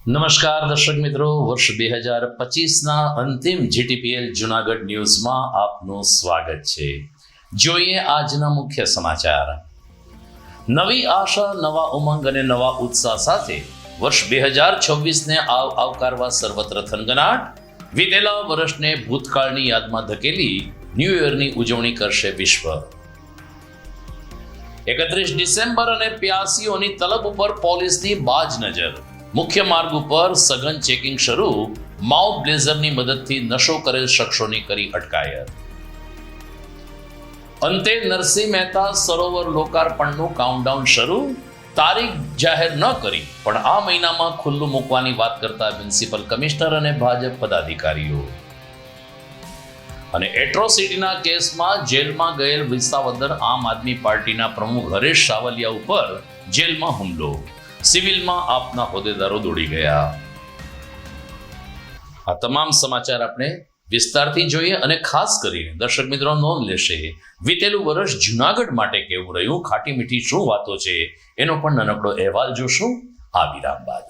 નમસ્કાર દર્શક મિત્રો, વર્ષ 2025ના અંતિમ જીટીપીએલ જૂનાગઢ ન્યૂઝમાં આપનું સ્વાગત છે. જોઈએ આજના મુખ્ય સમાચાર. નવી આશા, નવા ઉમંગ અને નવા ઉત્સાહ સાથે વર્ષ 2026ને આવકારવા સર્વત્ર થનગનાટ. વીતેલા વર્ષને ભૂતકાળની યાદમાં ધકેલી ન્યૂ યરની ઉજવણી કરશે વિશ્વ. 31 ડિસેમ્બર અને પ્યાસીઓની તલબ ઉપર પોલીસની બાજ નજર. મુખ્ય માર્ગ ઉપર સઘન ચેકિંગ શરૂ. માઉથ બ્લેઝરની મદદથી નશો કરેલ શખ્સોની કરી અટકાયત. અંતે નરસિંહ મહેતા સરોવર લોકાર્પણનું કાઉન્ટડાઉન શરૂ. તારીખ જાહેર ન કરી પણ આ મહિનામાં ખુલ્લું મૂકવાની વાત કરતા મ્યુનિસિપલ કમિશનર અને ભાજપ પદાધિકારીઓ. અને એટ્રોસિટીના કેસમાં જેલમાં ગયેલ વિસાવદર આમ આદમી પાર્ટીના પ્રમુખ હરેશ સાવલિયા ઉપર જેલમાં હુમલો. સિવિલમાં આપના હોદ્દેદારો દોડી ગયા. આ તમામ સમાચાર આપણે વિસ્તારથી જોઈએ અને ખાસ કરીને દર્શક મિત્રો નોંધ લેશે વીતેલું વર્ષ જૂનાગઢ માટે કેવું રહ્યું, ખાટી મીઠી શું વાતો છે એનો પણ નાનકડો અહેવાલ જોશું આ વિરામ બાદ.